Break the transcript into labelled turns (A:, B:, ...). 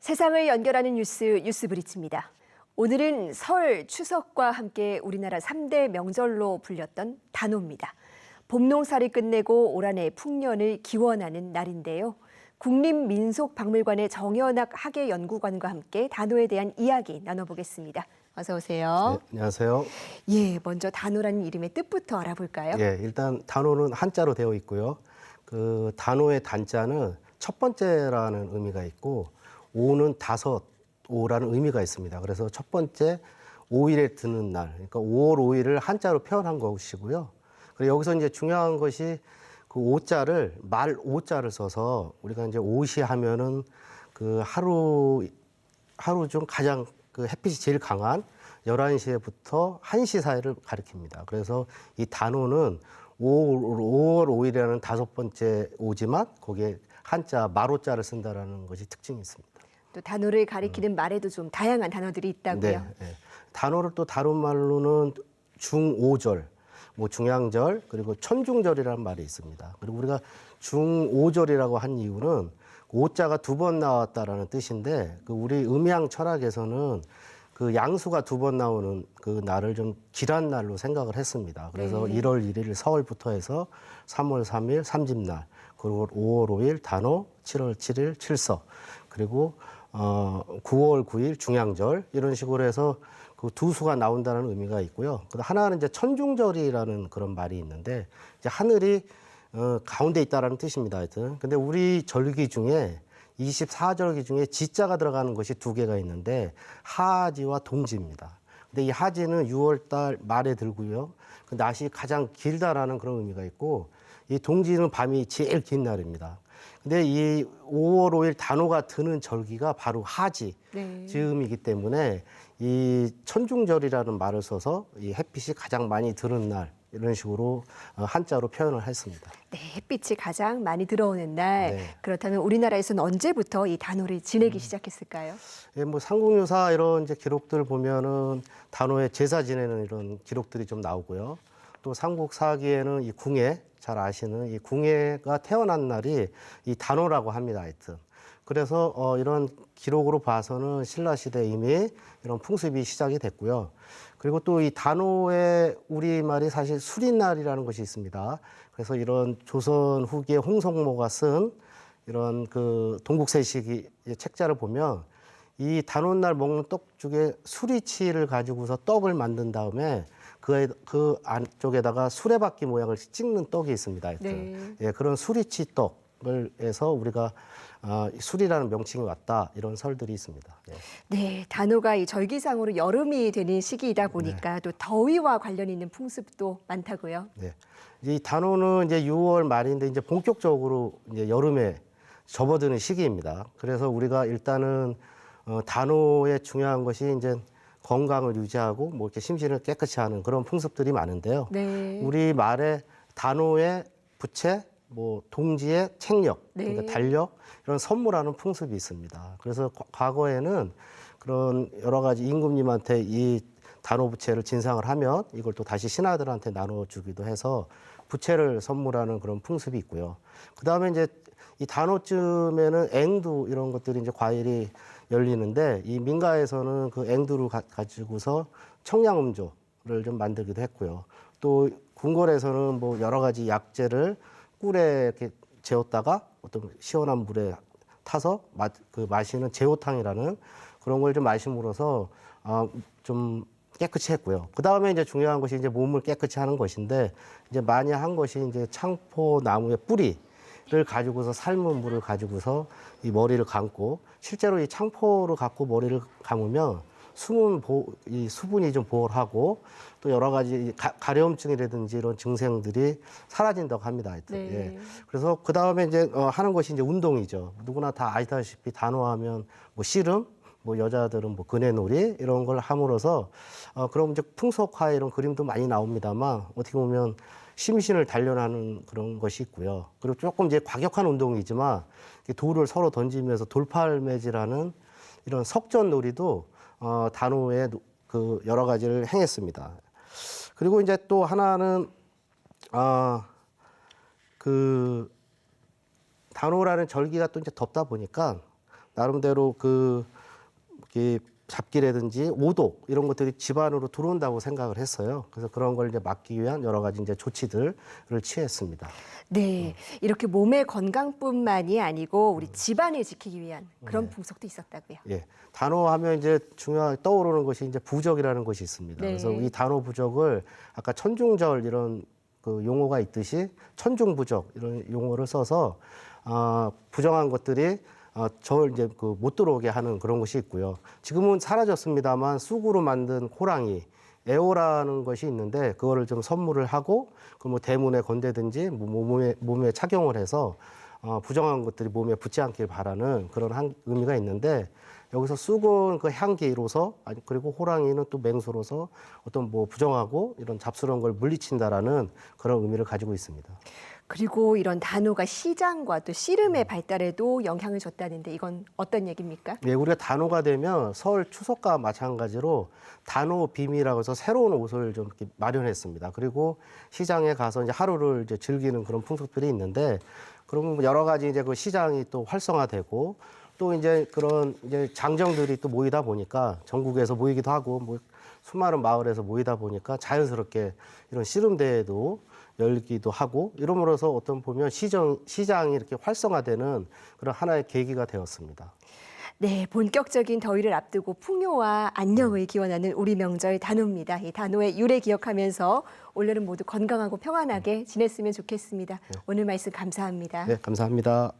A: 세상을 연결하는 뉴스 브리치입니다. 오늘은 설, 추석과 함께 우리나라 3대 명절로 불렸던 단오입니다. 봄농사를 끝내고 올 한해 풍년을 기원하는 날인데요. 국립민속박물관의 정연학 학예연구관과 함께 단오에 대한 이야기 나눠보겠습니다. 어서 오세요.
B: 네, 안녕하세요.
A: 예, 먼저 단오라는 이름의 뜻부터 알아볼까요?
B: 예, 일단 단오는 한자로 되어 있고요. 그 단오의 단자는 첫 번째라는 의미가 있고 오는 다섯, 오라는 의미가 있습니다. 그래서 첫 번째 5일에 드는 날, 그러니까 5월 5일을 한자로 표현한 것이고요. 그리고 여기서 이제 중요한 것이 그 오자를 말 오자를 써서 우리가 이제 오시 하면은 그 하루 중 가장 그 햇빛이 제일 강한 11시부터 1시 사이를 가리킵니다. 그래서 이 단오는 5월 5일이라는 다섯 번째 오지만 거기에 한자 말오자를 쓴다라는 것이 특징이 있습니다.
A: 또 단오를 가리키는 말에도 좀 다양한 단어들이 있다고요.
B: 네, 네. 단오를 또 다른 말로는 중오절, 뭐 중양절, 그리고 천중절이라는 말이 있습니다. 그리고 우리가 중오절이라고 한 이유는 오자가 두 번 나왔다라는 뜻인데, 그 우리 음양 철학에서는 그 양수가 두 번 나오는 그 날을 좀 길한 날로 생각을 했습니다. 그래서 1월 1일 서울부터 해서 3월 3일 삼집날, 그리고 5월 5일 단오, 7월 7일 칠서, 그리고 9월 9일 중양절, 이런 식으로 해서 그 두 수가 나온다는 의미가 있고요. 하나는 이제 천중절이라는 그런 말이 있는데, 이제 하늘이 가운데 있다라는 뜻입니다. 하여튼. 근데 우리 절기 중에 24절기 중에 지자가 들어가는 것이 두 개가 있는데 하지와 동지입니다. 근데 이 하지는 6월 달 말에 들고요. 그 낮이 가장 길다라는 그런 의미가 있고, 이 동지는 밤이 제일 긴 날입니다. 근데 이 5월 5일 단오가 드는 절기가 바로 하지 즈음이기 때문에 이 천중절이라는 말을 써서 이 햇빛이 가장 많이 드는 날, 이런 식으로 한자로 표현을 했습니다.
A: 네, 햇빛이 가장 많이 들어오는 날.
B: 네.
A: 그렇다면 우리나라에서는 언제부터 이 단오를 지내기 시작했을까요?
B: 예, 뭐 삼국유사 이런 이제 기록들 보면은 단오에 제사 지내는 이런 기록들이 좀 나오고요. 또 삼국사기에는 이 궁예, 잘 아시는 이 궁예가 태어난 날이 이 단오라고 합니다. 하여튼. 그래서 이런 기록으로 봐서는 신라시대 이미 이런 풍습이 시작이 됐고요. 그리고 또 이 단오의 우리말이 사실 수린날이라는 것이 있습니다. 그래서 이런 조선 후기의 홍성모가 쓴 이런 그 동국세식 책자를 보면 이 단오날 먹는 떡 중에 수리치를 가지고서 떡을 만든 다음에 그 안쪽에다가 수레바퀴 모양을 찍는 떡이 있습니다. 하여튼. 예, 그런 수리치 떡을 해서 우리가 술이라는 명칭이 왔다, 이런 설들이 있습니다. 예.
A: 네, 단오가 이 절기상으로 여름이 되는 시기이다 보니까 또 더위와 관련 있는 풍습도 많다고요.
B: 네. 이 단오는 이제 6월 말인데 이제 본격적으로 이제 여름에 접어드는 시기입니다. 그래서 우리가 일단은 단오의 중요한 것이 이제 건강을 유지하고 뭐 이렇게 심신을 깨끗이 하는 그런 풍습들이 많은데요.
A: 네.
B: 우리 말에 단오의 부채, 뭐 동지의 책력, 그러니까 달력, 이런 선물하는 풍습이 있습니다. 그래서 과거에는 그런 여러 가지 임금님한테 이 단오 부채를 진상을 하면 이걸 또 다시 신하들한테 나눠주기도 해서 부채를 선물하는 그런 풍습이 있고요. 그 다음에 이제 이 단오쯤에는 앵두 이런 것들이 이제 과일이 열리는데, 이 민가에서는 그 앵두를 가지고서 청량음조를 좀 만들기도 했고요. 또 궁궐에서는 뭐 여러 가지 약재를 꿀에 이렇게 재웠다가 어떤 시원한 물에 타서 마시는 제호탕이라는 그런 걸 좀 마심으로써 좀 깨끗이 했고요. 그 다음에 이제 중요한 것이 이제 몸을 깨끗이 하는 것인데, 이제 많이 한 것이 이제 창포 나무의 뿌리를 가지고서 삶은 물을 가지고서 이 머리를 감고, 실제로 이 창포를 갖고 머리를 감으면 이 수분이 좀 보호하고 또 여러 가지 가려움증이라든지 이런 증상들이 사라진다고 합니다. 하여튼. 예. 그래서 그 다음에 이제 하는 것이 이제 운동이죠. 누구나 다 아시다시피 단오하면 뭐 씨름, 뭐 여자들은 뭐 그네놀이 이런 걸 함으로써 그럼 이제 풍속화 이런 그림도 많이 나옵니다만, 어떻게 보면 심신을 단련하는 그런 것이 있고요. 그리고 조금 이제 과격한 운동이지만 돌을 서로 던지면서 돌팔매질하는 이런 석전놀이도 단오에 그 여러 가지를 행했습니다. 그리고 이제 또 하나는 그 단오라는 절기가 또 이제 덥다 보니까 나름대로 이 잡기라든지 오독 이런 것들이 집 안으로 들어온다고 생각을 했어요. 그래서 그런 걸 이제 막기 위한 여러 가지 이제 조치들을 취했습니다.
A: 네, 이렇게 몸의 건강뿐만이 아니고 우리 집안을 지키기 위한 그런 풍속도 있었다고요.
B: 예. 단호하면 이제 중요하게 떠오르는 것이 이제 부적이라는 것이 있습니다.
A: 네.
B: 그래서 이 단호 부적을 아까 천중절 이런 그 용어가 있듯이 천중부적 이런 용어를 써서 부정한 것들이 저를 이제 못 들어오게 하는 그런 것이 있고요. 지금은 사라졌습니다만 쑥으로 만든 호랑이 애호라는 것이 있는데 그거를 좀 선물을 하고 그 뭐 대문에 건대든지 몸에 착용을 해서 부정한 것들이 몸에 붙지 않길 바라는 그런 의미가 있는데 여기서 쑥은 그 향기로서 그리고 호랑이는 또 맹수로서 어떤 뭐 부정하고 이런 잡스러운 걸 물리친다라는 그런 의미를 가지고 있습니다.
A: 그리고 이런 단호가 시장과 또 씨름의 발달에도 영향을 줬다는데 이건 어떤 얘기입니까?
B: 예, 우리가 단호가 되면 설 추석과 마찬가지로 단호 빔이라고 해서 새로운 옷을 좀 이렇게 마련했습니다. 그리고 시장에 가서 이제 하루를 이제 즐기는 그런 풍습들이 있는데 그러면 여러 가지 이제 그 시장이 또 활성화되고 또 이제 그런 이제 장정들이 또 모이다 보니까 전국에서 모이기도 하고 뭐 수많은 마을에서 모이다 보니까 자연스럽게 이런 씨름대회도 열기도 하고 이러므로서 어떤 보면 시장이 이렇게 활성화되는 그런 하나의 계기가 되었습니다.
A: 네, 본격적인 더위를 앞두고 풍요와 안녕을 기원하는 우리 명절 단오입니다. 이 단오의 유래 기억하면서 올여름 모두 건강하고 평안하게 지냈으면 좋겠습니다. 오늘 말씀 감사합니다.
B: 네, 감사합니다.